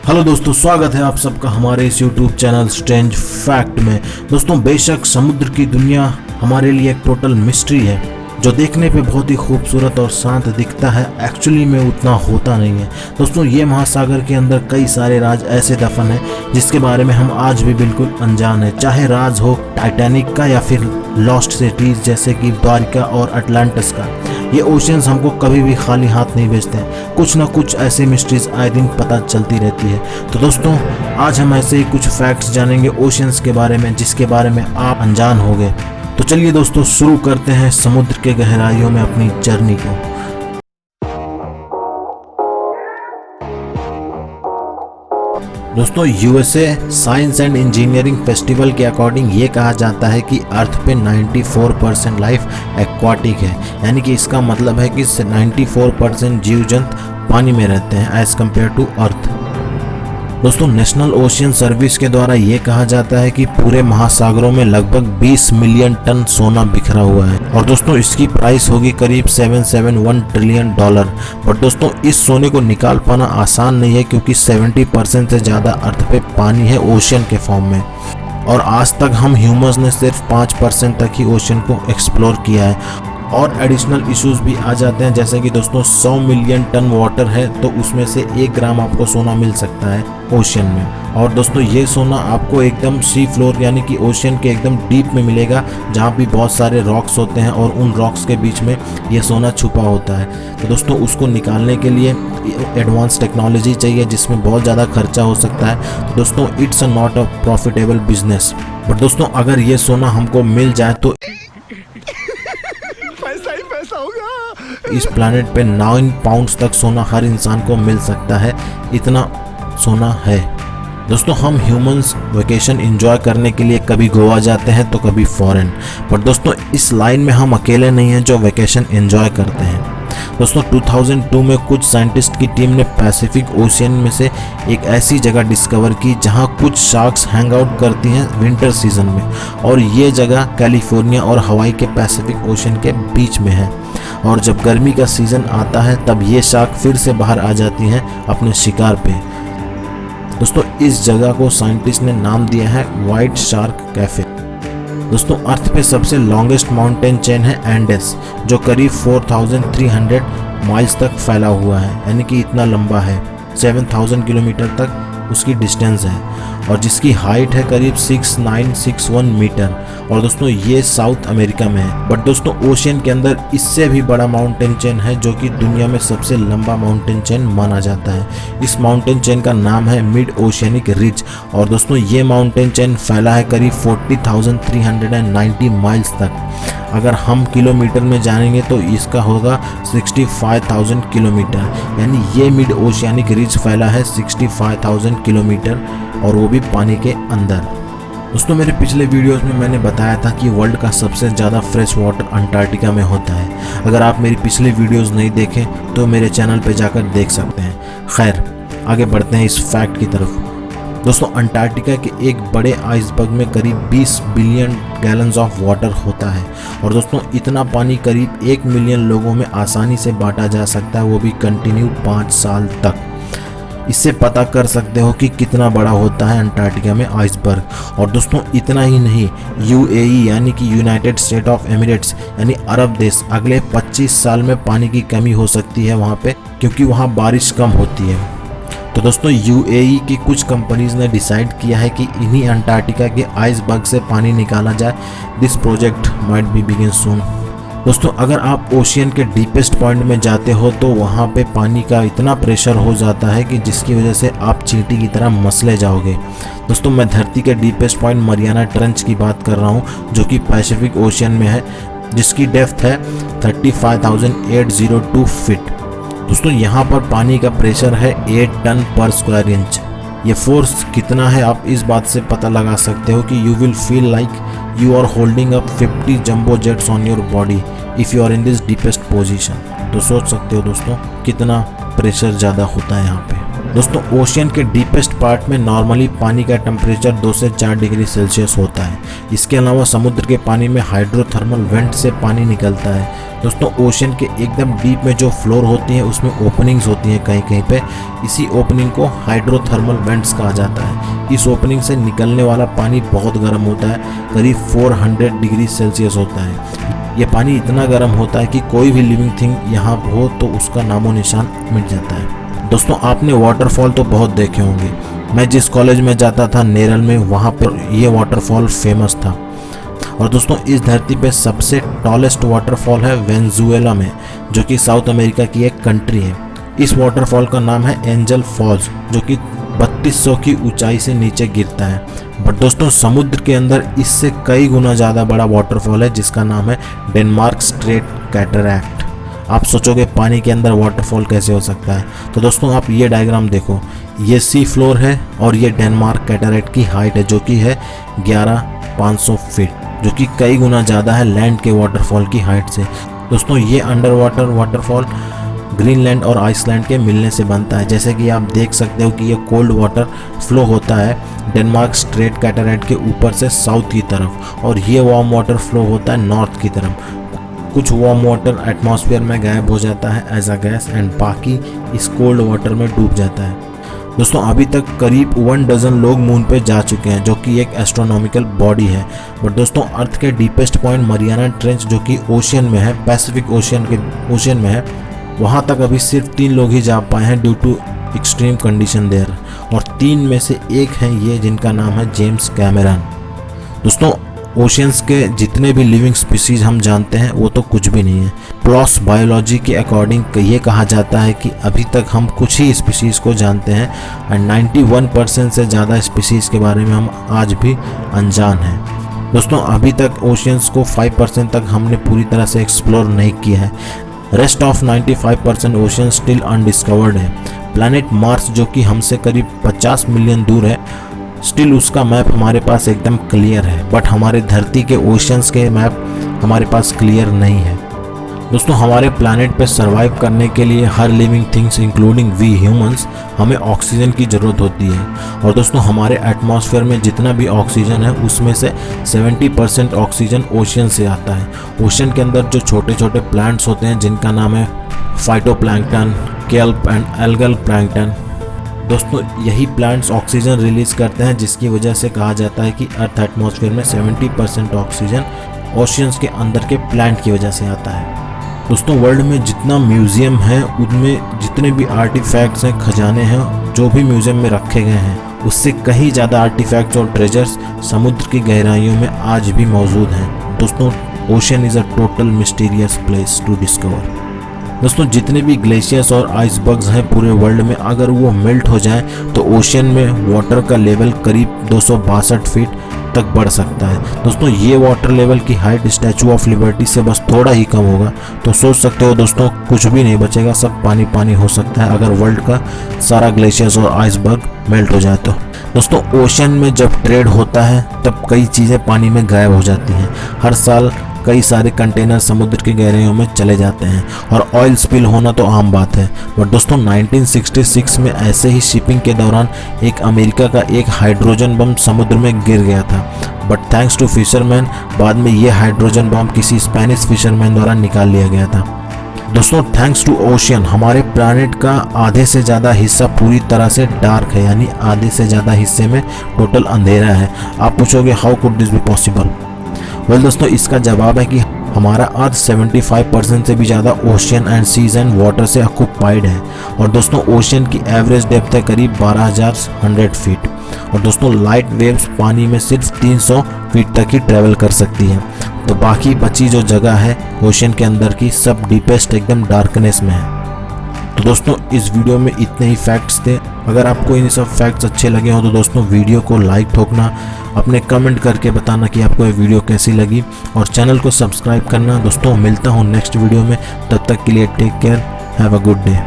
Hello दोस्तों, स्वागत है आप सबका हमारे इस यूट्यूब चैनल स्ट्रेंज फैक्ट में। दोस्तों, बेशक समुद्र की दुनिया हमारे लिए एक टोटल मिस्ट्री है जो देखने पे बहुत ही खूबसूरत और शांत दिखता है, एक्चुअली में उतना होता नहीं है। दोस्तों, ये महासागर के अंदर कई सारे राज ऐसे दफन हैं जिसके बारे में हम आज भी बिल्कुल अनजान है। चाहे राज हो टाइटैनिक का या फिर लॉस्ट सिटीज जैसे कि द्वारिका और अटलांटिस का, ये ओशियंस हमको कभी भी खाली हाथ नहीं भेजते हैं। कुछ ना कुछ ऐसी मिस्ट्रीज आए दिन पता चलती रहती है। तो दोस्तों, आज हम ऐसे ही कुछ फैक्ट्स जानेंगे ओशियंस के बारे में जिसके बारे में आप अनजान हो गए। तो चलिए दोस्तों, शुरू करते हैं समुद्र के गहराइयों में अपनी जर्नी को। दोस्तों, USA science and engineering festival के अकॉर्डिंग ये कहा जाता है कि अर्थ पे 94% लाइफ एक्वाटिक है, यानी कि इसका मतलब है कि 94% जीव जंतु पानी में रहते हैं एज कम्पेयर टू अर्थ। दोस्तों, नेशनल ओशियन सर्विस के द्वारा ये कहा जाता है कि पूरे महासागरों में लगभग 20 मिलियन टन सोना बिखरा हुआ है और दोस्तों इसकी प्राइस होगी करीब $771 ट्रिलियन। बट दोस्तों, इस सोने को निकाल पाना आसान नहीं है क्योंकि 70% से ज़्यादा अर्थ पे पानी है ओशियन के फॉर्म में, और आज तक हम ह्यूमंस ने सिर्फ 5% तक ही ओशियन को एक्सप्लोर किया है। और एडिशनल इश्यूज भी आ जाते हैं, जैसे कि दोस्तों 100 मिलियन टन वाटर है तो उसमें से 1 ग्राम आपको सोना मिल सकता है ओशियन में। और दोस्तों, ये सोना आपको एकदम सी फ्लोर यानी कि ओशियन के एकदम डीप में मिलेगा, जहाँ भी बहुत सारे रॉक्स होते हैं और उन रॉक्स के बीच में ये सोना छुपा होता है। तो दोस्तों, उसको निकालने के लिए एडवांस टेक्नोलॉजी चाहिए जिसमें बहुत ज़्यादा खर्चा हो सकता है। तो दोस्तों, it's not a profitable business. But दोस्तों, अगर ये सोना हमको मिल जाए तो पैसा होगा। इस प्लैनेट पे 9 पाउंड्स तक सोना हर इंसान को मिल सकता है, इतना सोना है। दोस्तों, हम ह्यूमंस वेकेशन एंजॉय करने के लिए कभी गोवा जाते हैं तो कभी फॉरेन, पर दोस्तों इस लाइन में हम अकेले नहीं हैं जो वेकेशन एंजॉय करते हैं। दोस्तों, 2002 में कुछ साइंटिस्ट की टीम ने पैसिफिक ओशियन में से एक ऐसी जगह डिस्कवर की जहां कुछ शार्क्स हैंग आउट करती हैं विंटर सीजन में, और ये जगह कैलिफोर्निया और हवाई के पैसिफिक ओशियन के बीच में है। और जब गर्मी का सीजन आता है तब ये शार्क फिर से बाहर आ जाती हैं अपने शिकार पे। दोस्तों, इस जगह को साइंटिस्ट ने नाम दिया है व्हाइट शार्क कैफे। दोस्तों, अर्थ पे सबसे लॉन्गेस्ट माउंटेन चेन है एंडेस, जो करीब 4300 माइल्स तक फैला हुआ है, यानी कि इतना लंबा है। 7000 किलोमीटर तक उसकी डिस्टेंस है और जिसकी हाइट है करीब 6961 मीटर। और दोस्तों, ये साउथ अमेरिका में है। बट दोस्तों, ओशियन के अंदर इससे भी बड़ा माउंटेन चेन है जो कि दुनिया में सबसे लंबा माउंटेन चेन माना जाता है। इस माउंटेन चेन का नाम है मिड ओशियनिक रिज, और दोस्तों ये माउंटेन चेन फैला है करीब 40,390 माइल्स तक। अगर हम किलोमीटर में जानेंगे तो इसका होगा 65,000 किलोमीटर, यानी ये मिड ओशियनिक रिज फैला है 65,000 किलोमीटर, और वो भी पानी के अंदर। दोस्तों, मेरे पिछले वीडियोस में मैंने बताया था कि वर्ल्ड का सबसे ज़्यादा फ्रेश वाटर अंटार्कटिका में होता है। अगर आप मेरी पिछले वीडियोस नहीं देखें तो मेरे चैनल पे जाकर देख सकते हैं। खैर, आगे बढ़ते हैं इस फैक्ट की तरफ। दोस्तों, अंटार्कटिका के एक बड़े आइसबर्ग में करीब 20 बिलियन गैलन्स ऑफ वाटर होता है, और दोस्तों इतना पानी करीब 1 मिलियन लोगों में आसानी से बांटा जा सकता है, वो भी कंटिन्यू 5 साल तक। इससे पता कर सकते हो कि कितना बड़ा होता है अंटार्कटिका में आइसबर्ग। और दोस्तों, इतना ही नहीं, यूएई यानी कि यूनाइटेड स्टेट ऑफ एमिरेट्स यानी अरब देश, अगले 25 साल में पानी की कमी हो सकती है वहाँ पे, क्योंकि वहाँ बारिश कम होती है। तो दोस्तों, यूएई की कुछ कंपनीज ने डिसाइड किया है कि इन्हीं अंटार्कटिका के आइसबर्ग से पानी निकाला जाए। This project might be begin soon. दोस्तों, अगर आप ओशियन के डीपेस्ट पॉइंट में जाते हो तो वहाँ पे पानी का इतना प्रेशर हो जाता है कि जिसकी वजह से आप चींटी की तरह मसले जाओगे। दोस्तों, मैं धरती के डीपेस्ट पॉइंट मरियाना ट्रेंच की बात कर रहा हूँ जो कि पैसिफिक ओशियन में है, जिसकी डेप्थ है 35,802 फीट। दोस्तों, यहाँ पर पानी का प्रेशर है 8 टन पर स्क्वायर इंच। ये फोर्स कितना है आप इस बात से पता लगा सकते हो कि you will feel like you are holding up 50 jumbo jets on your body if you are in this deepest position। तो सोच सकते हो दोस्तों कितना प्रेशर ज़्यादा होता है यहाँ पे। दोस्तों, ओशियन के डीपेस्ट पार्ट में नॉर्मली पानी का टेम्परेचर 2 से 4 डिग्री सेल्सियस होता है, इसके अलावा समुद्र के पानी में हाइड्रोथर्मल वेंट से पानी निकलता है। दोस्तों ओशन के एकदम डीप में जो फ्लोर होती है उसमें ओपनिंग्स होती हैं कहीं कहीं पे, इसी ओपनिंग को हाइड्रोथर्मल वेंट्स कहा जाता है। इस ओपनिंग से निकलने वाला पानी बहुत गर्म होता है, करीब 400 डिग्री सेल्सियस होता है। ये पानी इतना गर्म होता है कि कोई भी लिविंग थिंग यहाँ हो तो उसका नामो निशान मिट जाता है। दोस्तों आपने वाटरफॉल तो बहुत देखे होंगे। मैं जिस कॉलेज में जाता था नेरल में, वहाँ पर ये वाटरफॉल फेमस था। और दोस्तों इस धरती पे सबसे टॉलेस्ट वाटरफॉल है वेनेजुएला में, जो कि साउथ अमेरिका की एक कंट्री है। इस वाटरफॉल का नाम है एंजल फॉल्स, जो कि 3200 की ऊंचाई से नीचे गिरता है। बट दोस्तों समुद्र के अंदर इससे कई गुना ज़्यादा बड़ा वाटरफॉल है जिसका नाम है डेनमार्क स्ट्रेट कैटरैक्ट। आप सोचोगे पानी के अंदर वाटरफॉल कैसे हो सकता है, तो दोस्तों आप ये डायग्राम देखो, ये सी फ्लोर है और ये डेनमार्क कैटरैक्ट की हाइट है जो कि है 11500 फीट, जो कि कई गुना ज़्यादा है लैंड के वाटरफॉल की हाइट से। दोस्तों ये अंडर वाटर वाटरफॉल ग्रीनलैंड और आइसलैंड के मिलने से बनता है। जैसे कि आप देख सकते हो कि ये कोल्ड वाटर फ्लो होता है डेनमार्क स्ट्रेट कैटरैक्ट के ऊपर से साउथ की तरफ, और ये वार्म वाटर फ्लो होता है नॉर्थ की तरफ। कुछ वार्म वाटर एटमॉस्फेयर में गायब हो जाता है एज अ गैस एंड बाकी इस कोल्ड वाटर में डूब जाता है। दोस्तों अभी तक करीब 1 डज़न लोग मून पे जा चुके हैं, जो कि एक एस्ट्रोनॉमिकल बॉडी है। बट दोस्तों अर्थ के डीपेस्ट पॉइंट मरियाना ट्रेंच, जो कि ओशियन में है, पैसिफिक ओशियन में है, वहाँ तक अभी सिर्फ 3 लोग ही जा पाए हैं due to extreme condition there, और 3 में से एक हैं ये जिनका नाम है जेम्स कैमरन। दोस्तों ओशियंस के जितने भी लिविंग स्पीसीज हम जानते हैं वो तो कुछ भी नहीं है। प्लॉस बायोलॉजी के अकॉर्डिंग ये कहा जाता है कि अभी तक हम कुछ ही स्पीसीज को जानते हैं एंड 91% से ज़्यादा स्पीसीज के बारे में हम आज भी अनजान हैं। दोस्तों अभी तक ओशियंस को 5% तक हमने पूरी तरह से एक्सप्लोर नहीं किया है। Rest of 95% ocean still undiscovered है। प्लैनेट मार्स जो कि हमसे करीब 50 मिलियन दूर है, स्टिल उसका मैप हमारे पास एकदम क्लियर है, बट हमारे धरती के ओशंस के मैप हमारे पास क्लियर नहीं है। दोस्तों हमारे प्लैनेट पे सरवाइव करने के लिए हर living things including we humans हमें ऑक्सीजन की ज़रूरत होती है। और दोस्तों हमारे एटमॉस्फेयर में जितना भी ऑक्सीजन है उसमें से 70% ऑक्सीजन ओशन से आता है। ओशन के अंदर जो छोटे छोटे प्लांट्स होते हैं जिनका नाम है phytoplankton, kelp and algal plankton, दोस्तों यही प्लांट्स ऑक्सीजन रिलीज करते हैं, जिसकी वजह से कहा जाता है कि अर्थ एटमॉस्फेयर में 70% ऑक्सीजन ओशियंस के अंदर के प्लांट की वजह से आता है। दोस्तों वर्ल्ड में जितना म्यूज़ियम है उनमें जितने भी आर्टिफैक्ट्स हैं, खजाने हैं जो भी म्यूज़ियम में रखे गए हैं, उससे कहीं ज़्यादा आर्टिफैक्ट्स और ट्रेजर्स समुद्र की गहराइयों में आज भी मौजूद हैं। दोस्तों ocean is a total mysterious place to discover. दोस्तों जितने भी ग्लेशियर्स और आइसबर्ग्स हैं पूरे वर्ल्ड में, अगर वो मेल्ट हो जाएं तो ओशन में वाटर का लेवल करीब 262 फीट तक बढ़ सकता है। दोस्तों ये वाटर लेवल की हाइट स्टैचू ऑफ लिबर्टी से बस थोड़ा ही कम होगा, तो सोच सकते हो दोस्तों कुछ भी नहीं बचेगा, सब पानी पानी हो सकता है अगर वर्ल्ड का सारा ग्लेशियर्स और आइसबर्ग मेल्ट हो जाए तो। दोस्तों ओशन में जब ट्रेड होता है तब कई चीज़ें पानी में गायब हो जाती हैं। हर साल कई सारे कंटेनर समुद्र की गहराइयों में चले जाते हैं और ऑयल स्पिल होना तो आम बात है। बट दोस्तों 1966 में ऐसे ही शिपिंग के दौरान एक अमेरिका का एक हाइड्रोजन बम समुद्र में गिर गया था। बट थैंक्स टू फिशरमैन बाद में ये हाइड्रोजन बम किसी स्पेनिश फिशरमैन द्वारा निकाल लिया गया था। दोस्तों थैंक्स टू ओशियन हमारे प्लैनेट का आधे से ज़्यादा हिस्सा पूरी तरह से डार्क है, यानी आधे से ज़्यादा हिस्से में टोटल अंधेरा है। आप पूछोगे how could this be possible? Well दोस्तों इसका जवाब है कि हमारा अर्थ 75% से भी ज़्यादा ocean and seas and water से ऑक्यूपाइड है। और दोस्तों ओशियन की एवरेज डेप्थ है करीब 12,100 फीट। और दोस्तों लाइट वेव्स पानी में सिर्फ 300 फीट तक ही ट्रैवल कर सकती हैं। तो बाकी बची जो जगह है ओशियन के अंदर की सब डीपेस्ट एकदम डार्कनेस में है। तो दोस्तों इस वीडियो में इतने ही फैक्ट्स थे। अगर आपको इन सब फैक्ट्स अच्छे लगे हो तो दोस्तों वीडियो को लाइक ठोकना, अपने कमेंट करके बताना कि आपको ये वीडियो कैसी लगी और चैनल को सब्सक्राइब करना। दोस्तों मिलता हूँ नेक्स्ट वीडियो में, तब तक के लिए take care, have a good day.